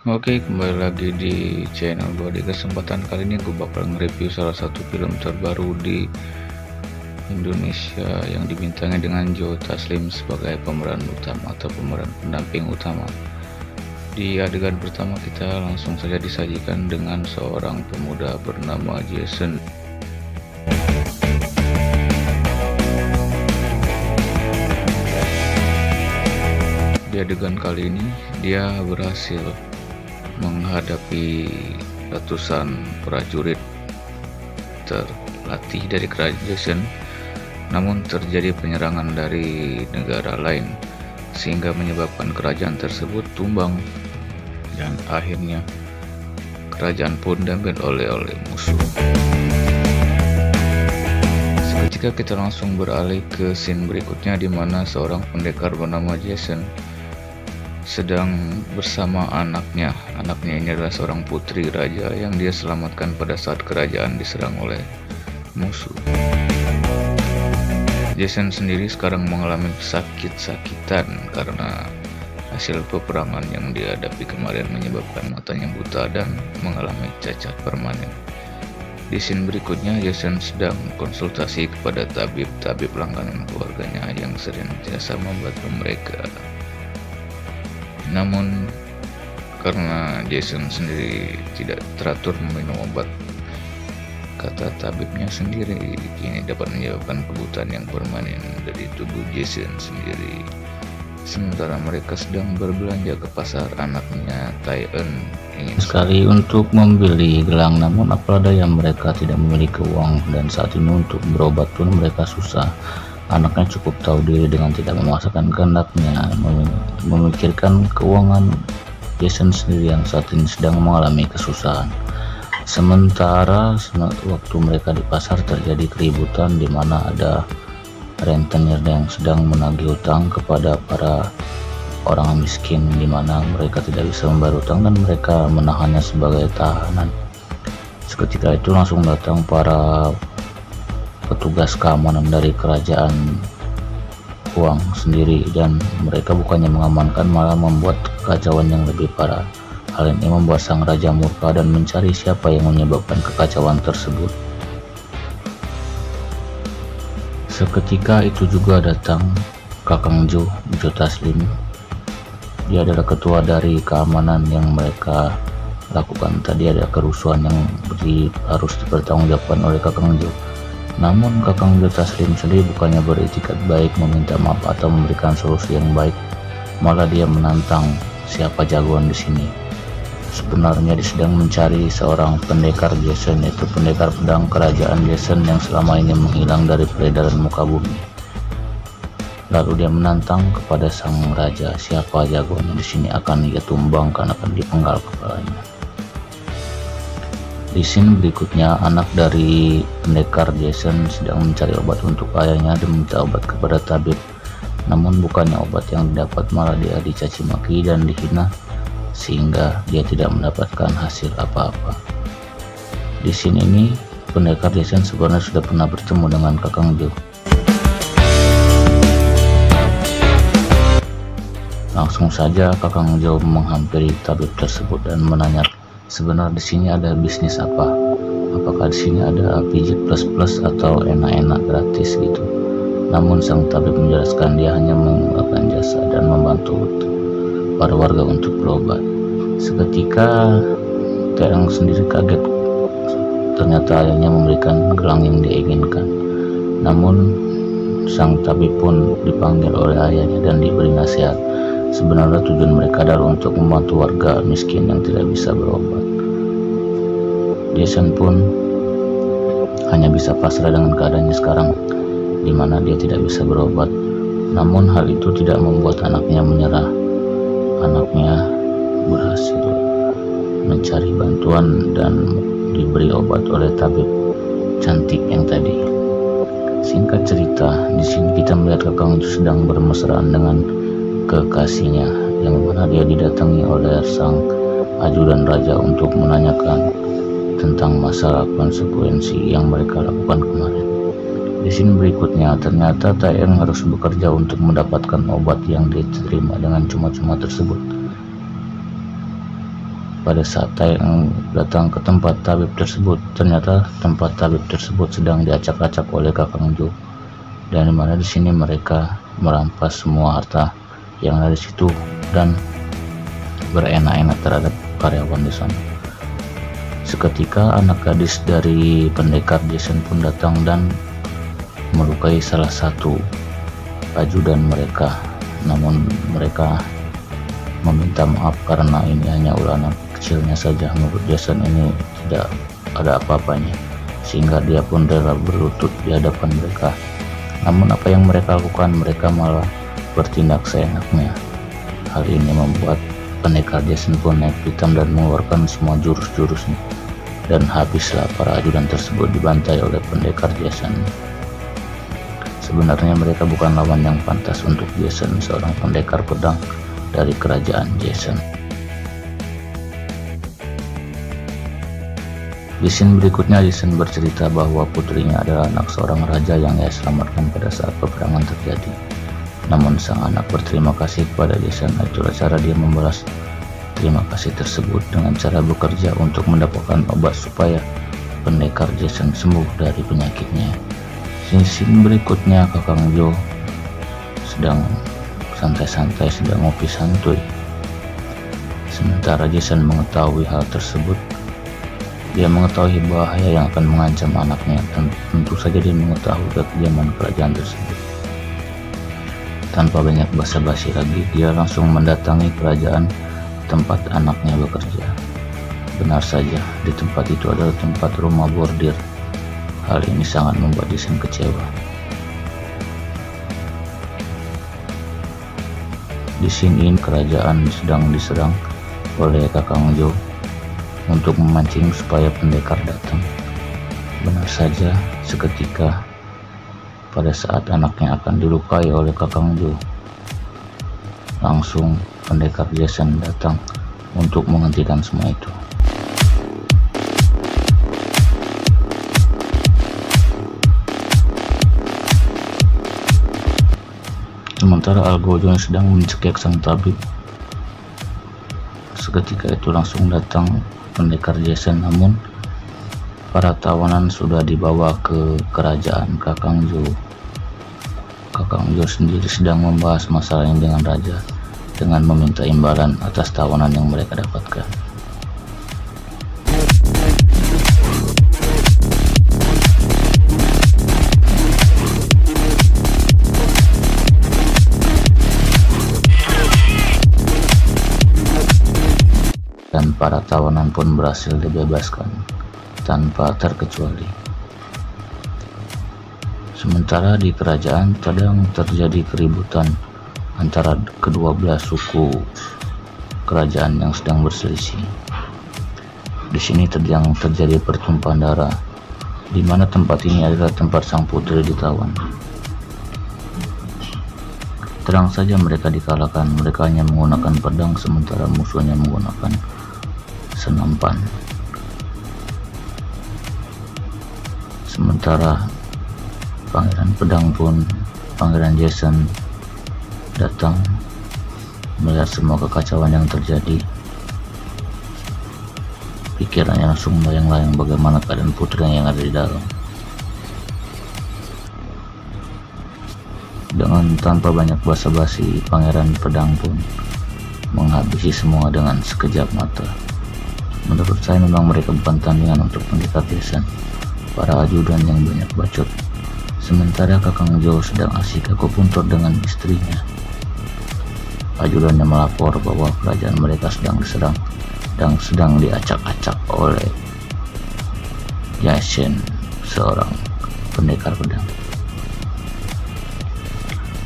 Oke, kembali lagi di channel gue. Di kesempatan kali ini gue bakal nge-review salah satu film terbaru di Indonesia yang dibintangi dengan Joe Taslim sebagai pemeran utama atau pemeran pendamping utama. Di adegan pertama kita langsung saja disajikan dengan seorang pemuda bernama Jason. Di adegan kali ini dia berhasil menghadapi ratusan prajurit terlatih dari kerajaan, namun terjadi penyerangan dari negara lain sehingga menyebabkan kerajaan tersebut tumbang dan akhirnya kerajaan pun diambil oleh musuh. Seketika kita langsung beralih ke scene berikutnya, di mana seorang pendekar bernama Jason sedang bersama anaknya. Anaknya ini adalah seorang putri raja yang dia selamatkan pada saat kerajaan diserang oleh musuh. Jason sendiri sekarang mengalami sakit-sakitan karena hasil peperangan yang dia hadapi kemarin menyebabkan matanya buta dan mengalami cacat permanen. Di scene berikutnya, Jason sedang konsultasi kepada tabib langganan keluarganya yang senantiasa membantu mereka. Namun karena Jason sendiri tidak teratur meminum obat, kata tabibnya sendiri, ini dapat menyebabkan kebutaan yang permanen dari tubuh Jason sendiri. Sementara mereka sedang berbelanja ke pasar, anaknya Taeeun ingin sekali untuk membeli gelang, namun apa daya mereka tidak memiliki uang dan saat ini untuk berobat pun mereka susah. Anaknya cukup tahu diri dengan tidak memaksakan kehendaknya, memikirkan keuangan Jason sendiri yang saat ini sedang mengalami kesusahan. Sementara waktu mereka di pasar terjadi keributan di mana ada rentenir yang sedang menagih utang kepada para orang miskin, di mana mereka tidak bisa membayar utang dan mereka menahannya sebagai tahanan. Seketika itu langsung datang para petugas keamanan dari kerajaan uang sendiri dan mereka bukannya mengamankan malah membuat kekacauan yang lebih parah. Hal ini membuat sang raja murka dan mencari siapa yang menyebabkan kekacauan tersebut. Seketika itu juga datang Kakang Joe Taslim. Dia adalah ketua dari keamanan yang mereka lakukan. Tadi ada kerusuhan yang harus dipertanggungjawabkan oleh Kakang Joe. Namun Kakang Joe Taslim sendiri bukannya beretikat baik meminta maaf atau memberikan solusi yang baik, malah dia menantang siapa jagoan di sini. Sebenarnya dia sedang mencari seorang pendekar Jason, yaitu pendekar pedang kerajaan Jason yang selama ini menghilang dari peredaran muka bumi. Lalu dia menantang kepada sang raja, siapa jagoannya di sini akan dia tumbangkan, akan dipenggal kepalanya. Di scene berikutnya, anak dari pendekar Jason sedang mencari obat untuk ayahnya dan meminta obat kepada tabib. Namun bukannya obat yang didapat, malah dia dicaci maki dan dihina sehingga dia tidak mendapatkan hasil apa-apa. Di scene ini, pendekar Jason sebenarnya sudah pernah bertemu dengan Kakang Joe. Langsung saja Kakang Joe menghampiri tabib tersebut dan menanya, sebenarnya di sini ada bisnis apa? Apakah di sini ada pijit plus atau enak-enak gratis gitu? Namun sang tabib menjelaskan dia hanya menggunakan jasa dan membantu para warga untuk berobat. Seketika Taeeun sendiri kaget, ternyata ayahnya memberikan gelang yang dia inginkan. Namun sang tabib pun dipanggil oleh ayahnya dan diberi nasihat. Sebenarnya tujuan mereka adalah untuk membantu warga miskin yang tidak bisa berobat. Jason pun hanya bisa pasrah dengan keadaannya sekarang, di mana dia tidak bisa berobat. Namun hal itu tidak membuat anaknya menyerah. Anaknya berhasil mencari bantuan dan diberi obat oleh tabib cantik yang tadi. Singkat cerita, di sini kita melihat Kakang Joe sedang bermesraan dengan kekasihnya, yang mana dia didatangi oleh sang ajudan raja untuk menanyakan tentang masalah konsekuensi yang mereka lakukan kemarin. Di sini berikutnya, ternyata Taeeun harus bekerja untuk mendapatkan obat yang diterima dengan cuma-cuma tersebut. Pada saat Taeyang datang ke tempat tabib tersebut, ternyata tempat tabib tersebut sedang diacak-acak oleh Kakang Jo, dan dimana di sini mereka merampas semua harta yang ada di situ dan berenak-enak terhadap karyawan di sana. Seketika anak gadis dari pendekar Jason pun datang dan melukai salah satu ajudan mereka. Namun mereka meminta maaf karena ini hanya ulah anak kecilnya saja. Menurut Jason ini tidak ada apa-apanya, sehingga dia pun rela berlutut di hadapan mereka. Namun apa yang mereka lakukan, mereka malah bertindak seenaknya. Hal ini membuat pendekar Jason pun naik pitam dan mengeluarkan semua jurus-jurusnya, dan habislah para ajudan tersebut dibantai oleh pendekar Jason. Sebenarnya mereka bukan lawan yang pantas untuk Jason, seorang pendekar pedang dari kerajaan Jason. Di scene berikutnya, Jason bercerita bahwa putrinya adalah anak seorang raja yang ia selamatkan pada saat peperangan terjadi. Namun sang anak berterima kasih kepada Jason. Itulah cara dia membalas terima kasih tersebut dengan cara bekerja untuk mendapatkan obat supaya pendekar Jason sembuh dari penyakitnya. Scene berikutnya, Kakang Jo sedang santai-santai, sedang ngopi santuy. Sementara Jason mengetahui hal tersebut, dia mengetahui bahaya yang akan mengancam anaknya. Tentu saja dia mengetahui kekejaman kerajaan tersebut. Tanpa banyak basa-basi lagi, dia langsung mendatangi kerajaan tempat anaknya bekerja. Benar saja, di tempat itu adalah tempat rumah bordir. Hal ini sangat membuat Jason kecewa. Di sini kerajaan sedang diserang oleh Kakang Jo untuk memancing supaya pendekar datang. Benar saja, seketika pada saat anaknya akan dilukai oleh Kakang Jo, langsung pendekar Jason datang untuk menghentikan semua itu. Sementara Algojo yang sedang mencekik sang tabib, seketika itu langsung datang pendekar Jason. Namun para tawanan sudah dibawa ke kerajaan Kakang Jo. Kakang Jo sendiri sedang membahas masalah ini dengan raja, dengan meminta imbalan atas tawanan yang mereka dapatkan. Dan para tawanan pun berhasil dibebaskan tanpa terkecuali. Sementara di kerajaan sedang terjadi keributan antara kedua belah suku kerajaan yang sedang berselisih. Di sini terjadi pertumpahan darah, di mana tempat ini adalah tempat sang putri ditawan. Terang saja mereka dikalahkan. Mereka hanya menggunakan pedang, sementara musuhnya menggunakan senampan. Sementara pangeran pedang pun, pangeran Jason datang melihat semua kekacauan yang terjadi. Pikirannya langsung melayang-layang bagaimana keadaan putrinya yang ada di dalam. Dengan tanpa banyak basa-basi, pangeran pedang pun menghabisi semua dengan sekejap mata. Menurut saya memang mereka bukan tandingan untuk pendekar Jason, para ajudan yang banyak bacot. Sementara Kakang Jo sedang asik akupuntur dengan istrinya. Ajudannya melapor bahwa kerajaan mereka sedang diserang dan sedang diacak-acak oleh Jason, seorang pendekar pedang.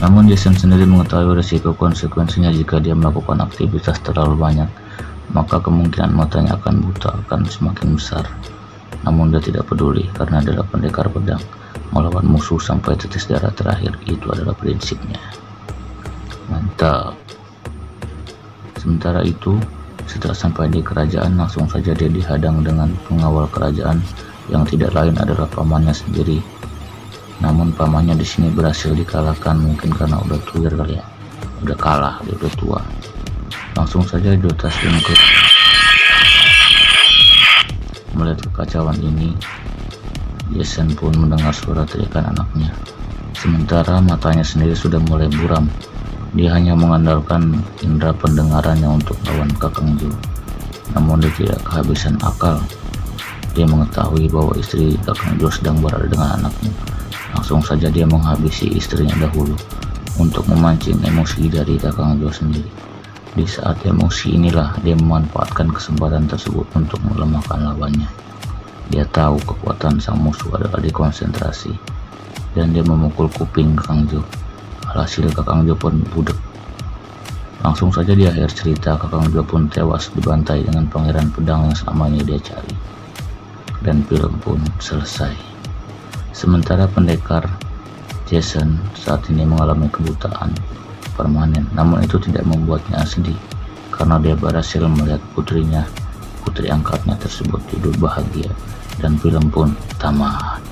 Namun Jason sendiri mengetahui risiko konsekuensinya jika dia melakukan aktivitas terlalu banyak, maka kemungkinan matanya akan buta akan semakin besar. Namun dia tidak peduli karena adalah pendekar pedang, melawan musuh sampai tetes darah terakhir. Itu adalah prinsipnya. Mantap. Sementara itu, setelah sampai di kerajaan, langsung saja dia dihadang dengan pengawal kerajaan yang tidak lain adalah pamannya sendiri. Namun pamannya di sini berhasil dikalahkan, mungkin karena udah tua kali ya, udah kalah, dia udah tua. Langsung saja Jota Singkut Melihat kekacauan ini, Jason pun mendengar suara teriakan anaknya. Sementara matanya sendiri sudah mulai buram. Dia hanya mengandalkan indera pendengarannya untuk lawan Kakang Jo. Namun dia tidak kehabisan akal. Dia mengetahui bahwa istri Kakang Jo sedang berada dengan anaknya. Langsung saja dia menghabisi istrinya dahulu untuk memancing emosi dari Kakang Jo sendiri. Di saat emosi inilah dia memanfaatkan kesempatan tersebut untuk melemahkan lawannya. Dia tahu kekuatan sang musuh adalah di konsentrasi, dan dia memukul kuping Kakang Jo. Alhasil Kakang Jo pun budek. Langsung saja di akhir cerita, Kakang Jo pun tewas dibantai dengan pangeran pedang yang selama ini dia cari. Dan film pun selesai. Sementara pendekar Jason saat ini mengalami kebutaan permanen, namun itu tidak membuatnya sedih karena dia berhasil melihat putri angkatnya tersebut hidup bahagia, dan film pun tamat.